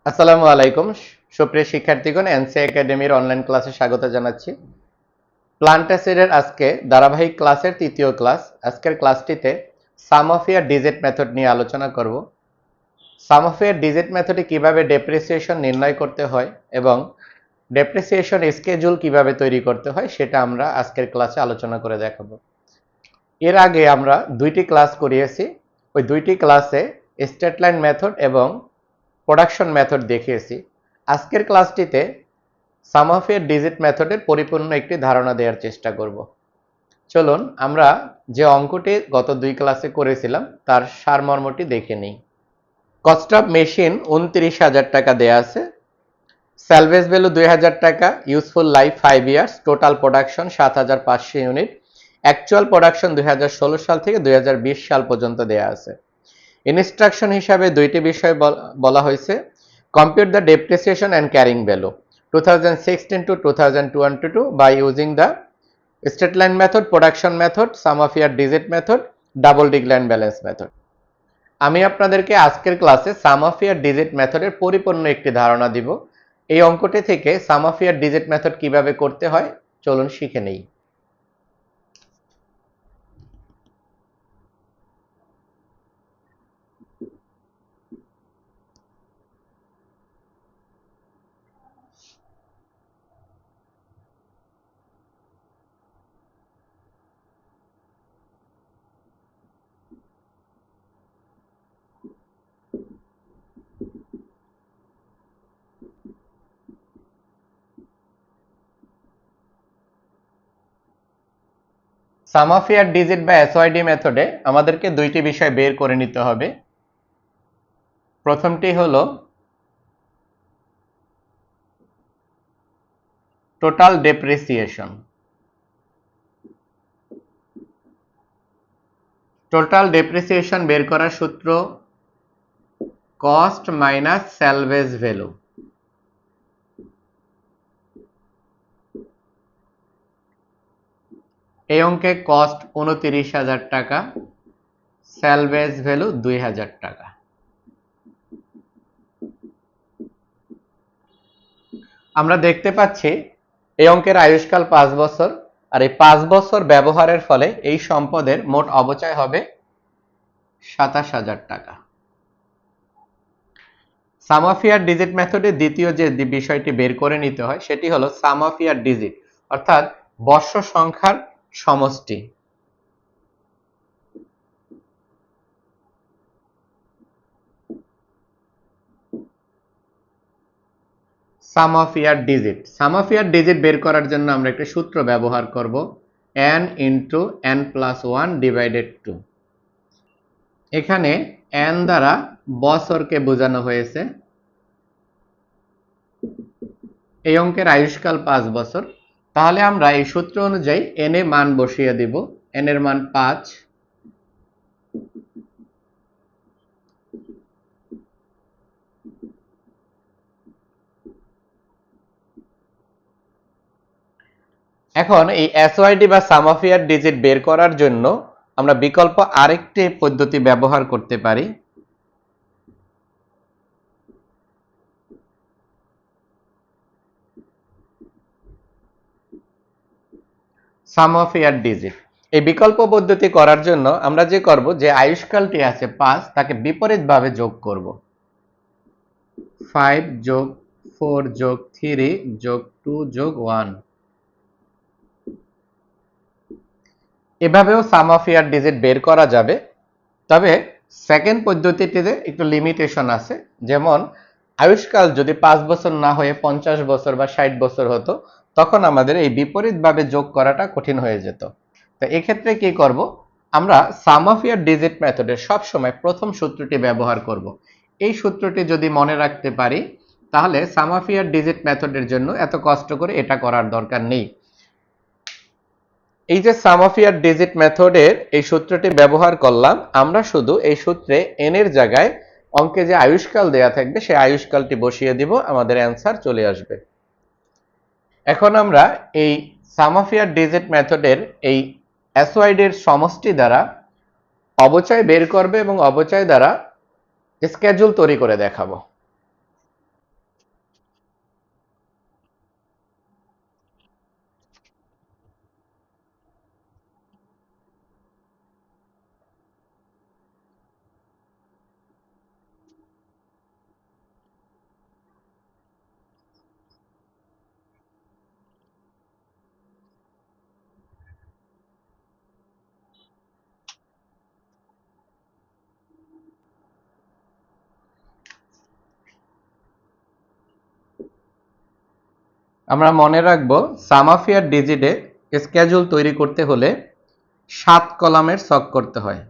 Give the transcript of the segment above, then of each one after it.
আসসালামু আলাইকুম সুপ্রিয় শিক্ষার্থীগণ, এনসি একাডেমির অনলাইন ক্লাসে স্বাগত জানাচ্ছি। প্লান্ট অ্যাসিডের আজকে ধারাবাহিক ক্লাসের তৃতীয় ক্লাস। আজকের ক্লাসটিতে সাম অফ ইয়ার ডিজিট মেথড নিয়ে আলোচনা করব। সাম অফ ইয়ার ডিজিট মেথডে কিভাবে ডেপ্রিসিয়েশন নির্ণয় করতে হয় এবং ডেপ্রিসিয়েশন স্কেজুল কিভাবে তৈরি করতে হয় সেটা আমরা আজকের ক্লাসে আলোচনা করে দেখাবো। এর আগে আমরা দুইটি ক্লাস করিয়েছি। ওই দুইটি ক্লাসে স্টেট লাইন মেথড এবং প্রোডাকশন মেথড দেখিয়েছি। আজকের ক্লাসটিতে সাম অফ এর ডিজিট মেথডের পরিপূর্ণ একটি ধারণা দেওয়ার চেষ্টা করব। চলুন আমরা যে অঙ্কটি গত দুই ক্লাসে করেছিলাম তার সারমর্মটি দেখে নিই। কস্ট অফ মেশিন 29,000 টাকা দেয়া আছে, স্যালভেজ ভ্যালু 2,000 টাকা, useful life 5 years, total production 7,500 unit, actual production 2016 সাল থেকে 2020 সাল পর্যন্ত দেয়া আছে। ইনস্ট্রাকশন হিসাবে দুইটি বিষয় বলা হয়েছে। Compute the depreciation and carrying value 2016 to 2022 by using the straight line method, production method, sum of year digit method, double decline balance method। আমি আপনাদেরকে আজকের ক্লাসে সাম অফ ইয়ার ডিজিট মেথডের পরিপূর্ণ একটি ধারণা দিব। এই অঙ্কটি থেকে সাম অফ ইয়ার ডিজিট মেথড কিভাবে করতে হয় চলুন শিখে নেই। সাম অফ ইয়ার ডিজিট বা এসওয়াইডি মেথডে আমাদেরকে দুইটি বিষয় বের করে নিতে হবে। প্রথমটি হলো টোটাল ডেপ্রিসিয়েশন। টোটাল ডেপ্রিসিয়েশন বের করার সূত্র কস্ট মাইনাস স্যালভেজ ভ্যালু। এই অঙ্কে কস্ট 29,000 টাকা, স্যালভেজ ভ্যালু 2,000 টাকা। আমরা দেখতে পাচ্ছি এই অঙ্কের আয়ুষ্কাল 5 বছর, আর এই 5 বছর ব্যবহারের ফলে এই সম্পদের মোট অপচয় হবে 27,000 টাকা। সাম অফ ইয়ার ডিজিট মেথডের দ্বিতীয় যে বিষয়টি বের করে নিতে হয় সেটি হলো সাম অফ ইয়ার ডিজিট, অর্থাৎ বর্ষ সংখ্যার সমষ্টি। Sum of year digit. Sum of year digit বের করার জন্য আমরা একটা সূত্র ব্যবহার করব, n into n plus 1 divided 2। এখানে n দ্বারা বছরকে বোঝানো হয়েছে। এই অঙ্কের আয়ুষ্কাল 5 বছর, তাহলে আমরা এই সূত্র অনুযায়ী n এর মান বসিয়ে দিব। n এর মান 5, এখন এই এসওয়াইডি বা সাম অফ ইয়ার ডিজিট বের করার জন্য আমরা বিকল্প আরেকটি পদ্ধতি ব্যবহার করতে পারি। সাম অফ ইয়ার ডিজিট এই বিকল্প পদ্ধতি করার জন্য আমরা যে করব, যে আয়ুষ্কালটি আছে 5 তাকে বিপরীতভাবে যোগ করব। 5 যোগ 4 যোগ 3 যোগ 2 যোগ 1। এভাবেও সাম অফ ইয়ার ডিজিট বের করা যাবে, তবে সেকেন্ড পদ্ধতিটিতে একটু লিমিটেশন আছে। যেমন আয়ুষ্কাল যদি 5 বছর না হয়ে 50 বছর বা 60 বছর হতো, তখন আমাদের এই বিপরীতভাবে যোগ করাটা কঠিন হয়ে যেত। তো এক্ষেত্রে কি করব, আমরা সাম অফ ইয়ার ডিজিট মেথডের সবসময় প্রথম সূত্রটি ব্যবহার করব। এই সূত্রটি যদি মনে রাখতে পারি তাহলে সাম অফ ইয়ার ডিজিট মেথডের জন্য এত কষ্ট করে এটা করার দরকার নেই। এই যে সাম অফ ইয়ার ডিজিট মেথডের এই সূত্রটি ব্যবহার করলাম, আমরা শুধু এই সূত্রে n এর জায়গায় অঙ্কে যে আয়ুষ্কাল দেয়া থাকবে সেই আয়ুষ্কালটি বসিয়ে দিব, আমাদের অ্যান্সার চলে আসবে। এখন আমরা এই সাম অফ ইয়ার ডিজিট মেথডের এই এসওয়াইডি এর সমষ্টি দ্বারা অবচয় বের করবে এবং অবচয় দ্বারা স্কেজুল তৈরি করে দেখাবো। আমরা মনে রাখবো সাম অফ ইয়ার ডিজিটে স্কেজুল তৈরি করতে হলে 7 কলামের ছক করতে হয়।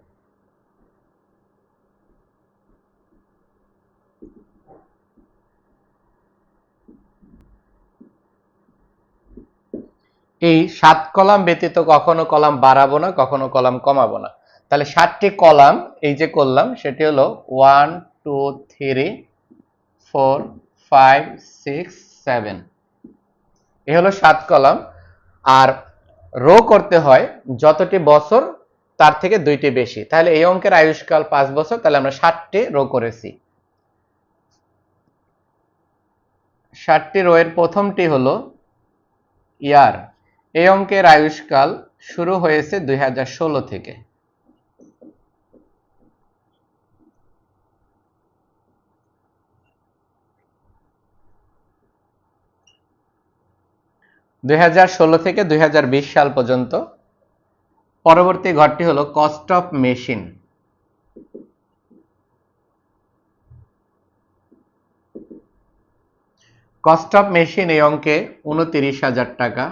এই 7 কলাম ব্যতীত কখনো কলাম বাড়াবো না, কখনো কলাম কমাবো না। তাহলে 7টি কলাম এই যে করলাম সেটি হলো 1 2 3 4 5 6 7, এই হলো 7 কলাম। আর রো করতে হয় যতটি বছর তার থেকে 2টি বেশি। তাহলে এই অঙ্কের আয়ুষ্কাল 5 বছর, তাহলে আমরা 60টি রো করেছি। 60টি রো এর প্রথমটি হলো ইয়ার। এই অঙ্কের আয়ুষ্কাল শুরু হয়েছে 2016 থেকে। থেকে 2020 সাল পর্যন্ত। পরবর্তী ঘরটি হলো cost of machine. Cost of machine এই অঙ্কে 29,000 টাকা।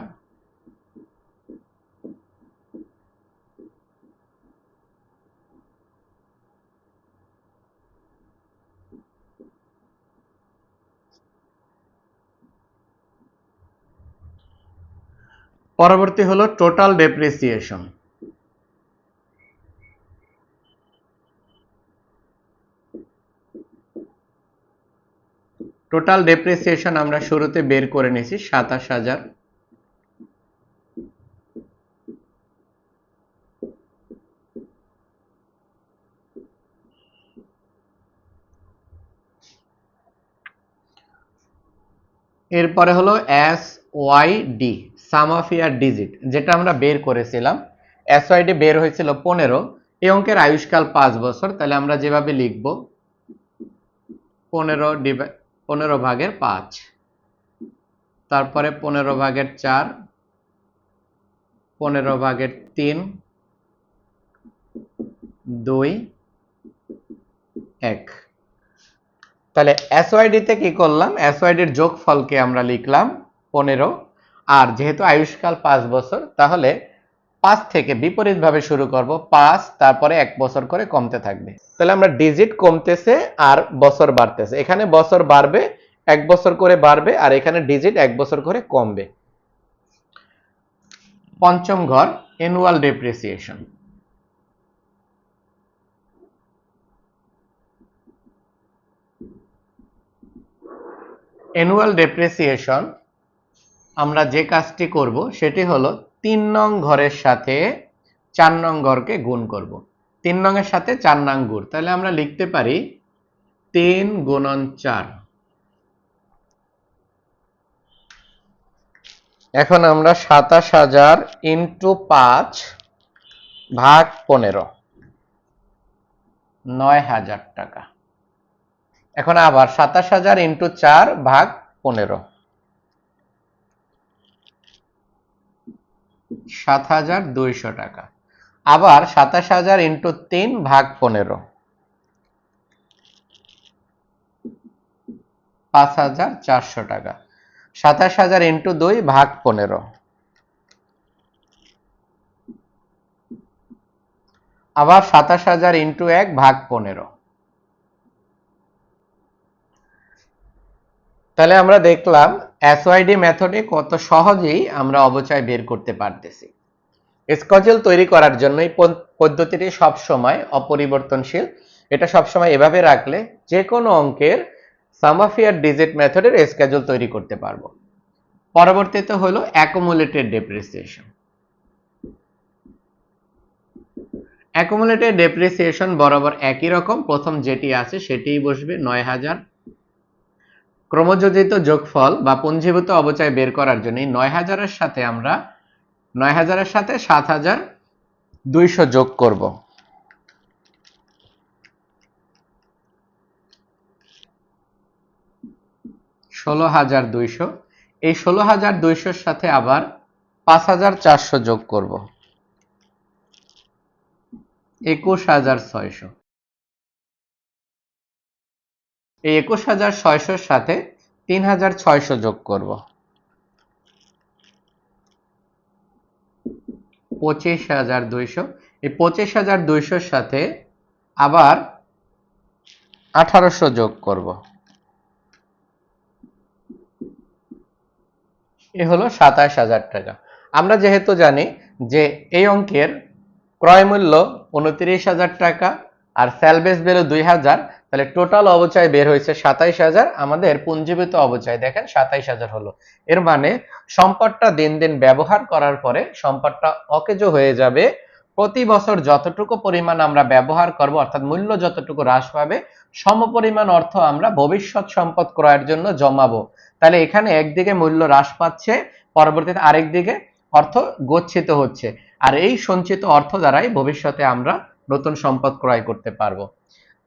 পরবর্তী হলো টোটাল ডেপ্রিসিয়েশন। টোটাল ডেপ্রিসিয়েশন আমরা শুরুতে বের করে নিয়েছি 27,000। এরপরে হলো SYD, some of year digit, যেটা আমরা বের করেছিলাম। SYD বের হয়েছিল 15। এই অঙ্কের আয়ুষ্কাল 5 বছর। তাহলে আমরা যেভাবে লিখব 15 ভাগের 5, তারপরে 15 ভাগের 4, 15 ভাগের 3, 2, 1। তাহলে এসওয়াইডি তে কি করলাম, এসওয়াইডির যোগফলকে আমরা লিখলাম 15। আর যেহেতু আয়ুষ্কাল 5 বছর, তাহলে 5 থেকে বিপরীতভাবে শুরু করব, 5 তারপরে 1 বছর করে কমতে থাকবে। তাহলে আমরা ডিজিট কমতেছে আর বছর বাড়তেছে। এখানে বছর বাড়বে, 1 বছর করে বাড়বে, আর এখানে ডিজিট 1 বছর করে কমবে। পঞ্চম ঘর অ্যানুয়াল ডেপ্রিসিয়েশন। অ্যানুয়াল ডেপ্রিসিয়েশন আমরা যে কাজটি করব সেটি হলো 3 নং ঘরের সাথে 4 নং ঘরকে গুণ করব। 3 নং এর সাথে 4 নং গুণ, তাহলে আমরা লিখতে পারি 3 গুণন 4। এখন আমরা 27,000 ইন্টু 5 ভাগ 15, 9,000 টাকা। এখন আবার 27,000 ইন্টু 4 ভাগ 15, 7,200 টাকা। আবার 27,000 ইন্টু 3 ভাগ 15, 5,400 টাকা। 27,000 ইন্টু 2 ভাগ 15, আবার 27,000 ইন্টু 1 ভাগ 15। তাহলে আমরা দেখলাম এসওয়াইডি মেথডে কত সহজেই আমরা অবচয় বের করতে পারতেছি। স্কেজুল তৈরি করার জন্য এই পদ্ধতিটি সবসময় অপরিবর্তনশীল। এটা সবসময় এভাবে রাখলে যে কোনো অঙ্কের সাম অফ ইয়ার ডিজিট মেথডের স্কেজুল তৈরি করতে পারবো। পরবর্তীতে হলো অ্যাকুমুলেটেড ডেপ্রিসিয়েশন। অ্যাকুমুলেটেড ডেপ্রিসিয়েশন বরাবর একই রকম, প্রথম যেটি আছে সেটিই বসবে 9,000। ক্রমযোজিত যোগফল বা পুঞ্জীভূত অবচয় বের করার জন্য 9,000 এর সাথে আমরা 9,000 এর সাথে 7,200 যোগ করব। $16,200। এই 16,200 সাথে আবার 5,400 যোগ করব, 21,600। এই 21,600 সাথে 3,600 যোগ করব, 25,200, এই 25,200 সাথে আবার 1800 যোগ করব, এ হলো 27,000 টাকা। আমরা যেহেতু জানি যে এই অঙ্কের ক্রয় মূল্য 29,000 টাকা আর সেলবেস ভ্যালু 2,000, তাহলে টোটাল অবচয় বের হয়েছে 27,000। আমাদের পুঞ্জীভূত অবচয় দেখেন 27,000 হলো। এর মানে সম্পদটা দিন দিন ব্যবহার করার পরে সম্পদটা অকেজো হয়ে যাবে। প্রতি বছর যতটুকু পরিমাণ আমরা ব্যবহার করব, অর্থাৎ মূল্য যতটুকু হ্রাস পাবে, সমপরিমাণ অর্থ আমরা ভবিষ্যৎ সম্পদ ক্রয়ের জন্য জমাবো। তাহলে এখানে একদিকে মূল্য হ্রাস পাচ্ছে, পরবর্তীতে আরেক দিকে অর্থ গচ্ছিত হচ্ছে, আর এই সঞ্চিত অর্থ দ্বারাই ভবিষ্যতে আমরা নতুন সম্পদ ক্রয় করতে পারবো।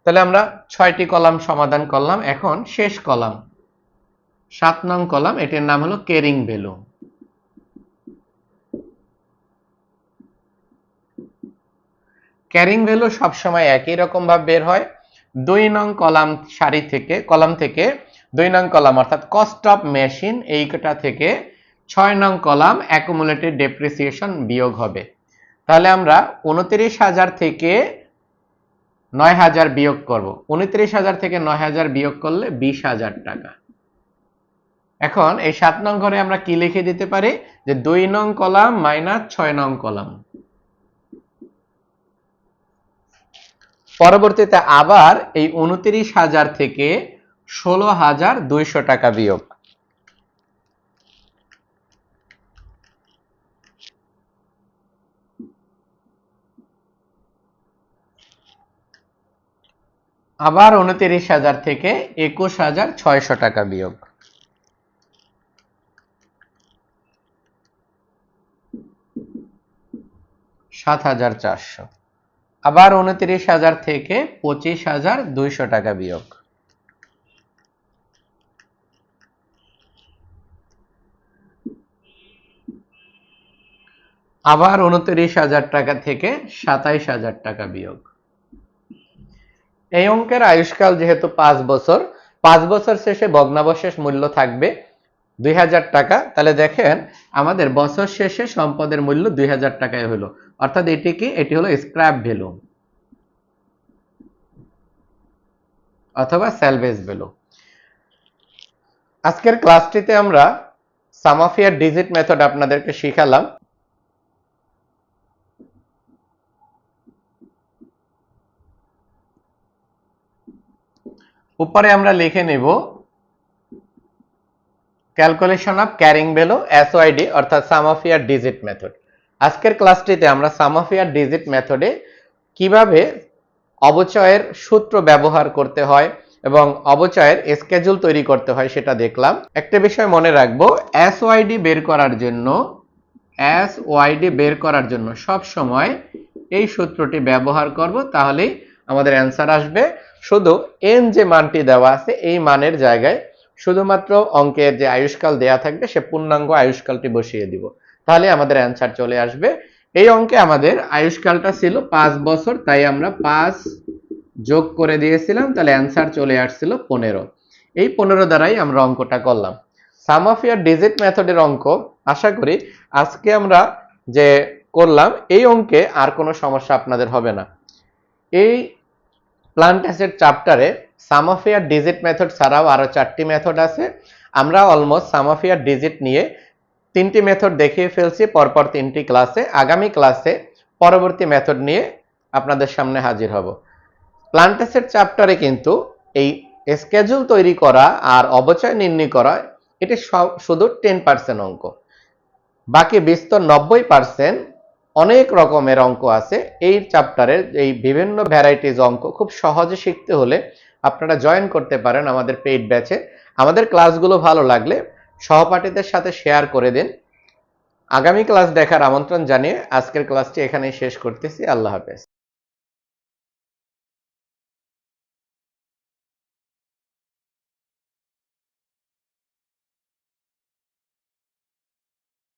তাহলে আমরা 6টি কলাম সমাধান করলাম। এখন শেষ কলাম, 7 নং কলাম, এটির নাম হলো ক্যারিং ভ্যালু। ক্যারিং ভ্যালু সবসময় একই রকম ভাবে বের হয়। 2 নং কলাম সারি থেকে, কলাম থেকে 2 নং কলাম অর্থাৎ কস্ট অফ মেশিন, এইটা থেকে 6 নং কলাম অ্যাকুমুলেটেড ডেপ্রিসিয়েশন বিয়োগ হবে। তাহলে আমরা 29,000 থেকে 9,000 বিয়োগ করব। 29,000 থেকে 9,000 বিয়োগ করলে 20,000 টাকা। এখন এই 7 নং ঘরে আমরা কি লিখে দিতে পারি, যে 2 নং কলাম মাইনাস 6 নং কলাম। পরবর্তীতে আবার এই 29,000 থেকে 16,200 টাকা বিয়োগ। আবার 29,000 থেকে 21,600 টাকা বিয়োগ। (7,400) আবার 29,000 থেকে 25,200 টাকা বিয়োগ। আবার 29,000 টাকা থেকে 27,000 টাকা বিয়োগ। এই অঙ্কের আয়ুষ্কাল যেহেতু 5 বছর, 5 বছর শেষে ভগ্নাবশেষ মূল্য থাকবে 2,000 টাকা। তাহলে দেখেন আমাদের বছর শেষে সম্পদের মূল্য 2,000 টাকায় হলো, অর্থাৎ এটি কি, এটি হলো স্ক্র্যাপ ভ্যালু অথবা সেলভেজ ভ্যালু। আজকের ক্লাসটিতে আমরা সাম অফ ইয়ার ডিজিট মেথড আপনাদেরকে শিখালাম। উপরে আমরা লিখে নেব ক্যালকুলেশন অফ ক্যারিং ভ্যালু এসওআইডি অর্থাৎ সাম অফ ইয়ার ডিজিট মেথড। আজকের ক্লাসটিতে আমরা সাম অফ ইয়ার ডিজিট মেথডে কিভাবে অবচয়ের সূত্র ব্যবহার করতে হয় এবং অবচয়ের স্কেজুল তৈরি করতে হয় সেটা দেখলাম। একটা বিষয় মনে রাখবো, এসওআইডি বের করার জন্য সব সময় এই সূত্রটি ব্যবহার করব, তাহলেই আমাদের অ্যান্সার আসবে। শুধু এন যে মানটি দেওয়া আছে এই মানের জায়গায় শুধুমাত্র অঙ্কের যে আয়ুষ্কাল দেয়া থাকবে সে পূর্ণাঙ্গ আয়ুষ্কালটি বসিয়ে দিব, তাহলে আমাদের অ্যান্সার চলে আসবে। এই অঙ্কে আমাদের আয়ুষ্কালটা ছিল 5 বছর, তাই আমরা 5 যোগ করে দিয়েছিলাম, তাহলে অ্যান্সার চলে আসছিল 15। এই 15 দ্বারাই আমরা অঙ্কটা করলাম। সাম অফ ইয়ার ডিজিট মেথডের অঙ্ক আশা করি আজকে আমরা যে করলাম এই অঙ্কে আর কোনো সমস্যা আপনাদের হবে না। এই প্লান্ট অ্যাসেট চ্যাপ্টারে সাম অফ ইয়ার ডিজিট মেথড ছাড়াও আরো 4টি মেথড আছে। আমরা almost some of year digit নিয়ে 3টি মেথড দেখিয়ে ফেলছি পরপর 3টি ক্লাসে। আগামী ক্লাসে পরবর্তী মেথড নিয়ে আপনাদের সামনে হাজির হব। প্লান্ট অ্যাসেট চ্যাপ্টারে কিন্তু এই স্কেজুল তৈরি করা আর অবচয় নির্ণয় করা এটি শুধু 10% অঙ্ক, বাকি বিস্তর 90% অনেক রকমের অঙ্ক আছে। এই চ্যাপ্টারের এই বিভিন্ন ভ্যারাইটিজ অঙ্ক খুব সহজে শিখতে হলে আপনারা জয়েন করতে পারেন আমাদের পেইড ব্যাচে। আমাদের ক্লাসগুলো ভালো লাগলে সহপাঠীদের সাথে শেয়ার করে দিন। আগামী ক্লাস দেখার আমন্ত্রণ জানিয়ে আজকের ক্লাসটি এখানেই শেষ করতেছি। আল্লাহ হাফেজ।